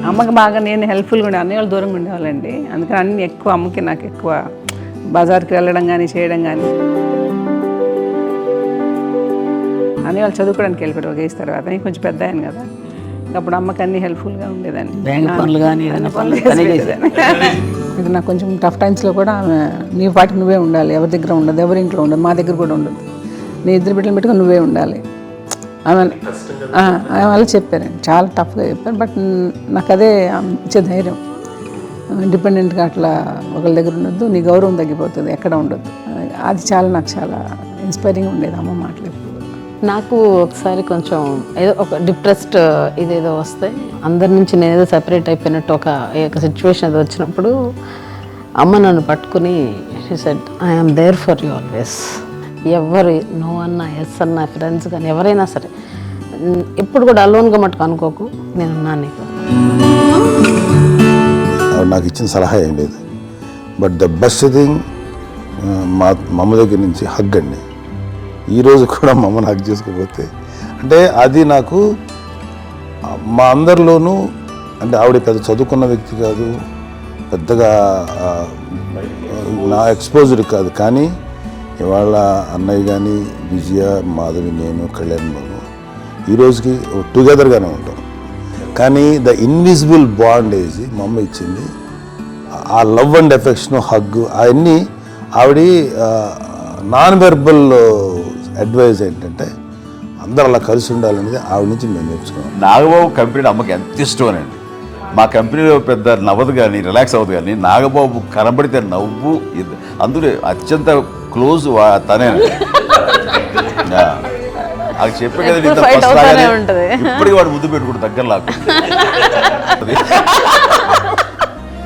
అమ్మకి బాగా నేను హెల్ప్ఫుల్గా ఉండే అన్నయ్య వాళ్ళు దూరంగా ఉండేవాళ్ళండి. అందుకని అన్ని ఎక్కువ అమ్మకి నాకు ఎక్కువ బజార్కి వెళ్ళడం కానీ చేయడం కానీ. అన్నయ్య వాళ్ళు చదువుకోవడానికి వెళ్ళిపోయారు ఒక ఏజ్ తర్వాత. నేను కొంచెం పెద్ద అయ్యాను కదా, అప్పుడు అమ్మకి అన్ని హెల్ప్ఫుల్గా ఉండేదాన్ని. బ్యాంక్ పనులు కానీ ఇది నాకు కొంచెం టఫ్ టైమ్స్లో కూడా ఆమె నీ పాటికి నువ్వే ఉండాలి, ఎవరి దగ్గర ఉండదు, ఎవరి ఇంట్లో ఉండదు, మా దగ్గర కూడా ఉండదు, నీ ఇద్దరు బిడ్డలు పెట్టుకుని నువ్వే ఉండాలి ఆమె వాళ్ళు చెప్పారండి. చాలా టఫ్గా చెప్పారు. బట్ నాకు అదే ఇచ్చే ధైర్యం. ఇండిపెండెంట్గా అట్లా ఒకరి దగ్గర ఉండొద్దు, నీ గౌరవం తగ్గిపోతుంది, ఎక్కడ ఉండొద్దు. అది నాకు చాలా ఇన్స్పైరింగ్ ఉండేది అమ్మ మాటలు. నాకు ఒకసారి కొంచెం ఏదో ఒక డిప్రెస్డ్ ఇదేదో వస్తే అందరి నుంచి నేను ఏదో సెపరేట్ అయిపోయినట్టు ఒక సిచ్యువేషన్ ఏదో వచ్చినప్పుడు అమ్మ నన్ను పట్టుకుని she said I'm there for you always. ఎవరు నో అన్నా ఎస్ అన్నా ఫ్రెండ్స్ కానీ ఎవరైనా సరే ఎప్పుడు కూడా అలోన్గా మట్టుకు అనుకోకు, నేనున్నాను నీకు. నాకు ఇచ్చిన సలహా ఏం లేదు. బట్ ద బెస్ట్ థింగ్ మా అమ్మ దగ్గర నుంచి హగ్ అండి. ఈరోజు కూడా మా అమ్మని హగ్ చేసుకోకపోతే అంటే అది నాకు మా అందరిలోనూ, అంటే ఆవిడ పెద్ద చదువుకున్న వ్యక్తి కాదు, పెద్దగా నా ఎక్స్పోజర్ కాదు, కానీ ఇవాళ అన్నయ్య కానీ విజయ, మాధవి, నేను, కళ్యాణ్ బాబు ఈరోజుకి టుగెదర్గానే ఉంటాం. కానీ ద ఇన్విజిబుల్ బాండేజ్ మా అమ్మ ఇచ్చింది. ఆ లవ్ అండ్ ఎఫెక్షన్, హగ్, అవన్నీ ఆవిడ నాన్ వెర్బల్ అడ్వైజ్ ఏంటంటే అందరూ అలా కలిసి ఉండాలనేది ఆవిడ నుంచి మేము నేర్చుకున్నాం. నాగబాబు కంపెనీ అమ్మకి ఎంత ఇష్టం అండి. మా కంపెనీలో పెద్ద నవ్వదు కానీ రిలాక్స్ అవ్వదు, కానీ నాగబాబు కనబడితే నవ్వు. అందులో అత్యంత క్లోజ్ తనేనండి. అది చెప్పే కదా, ఇప్పటికీ వాడు ముద్దు పెట్టుకుంటూ దగ్గర లాక్కు.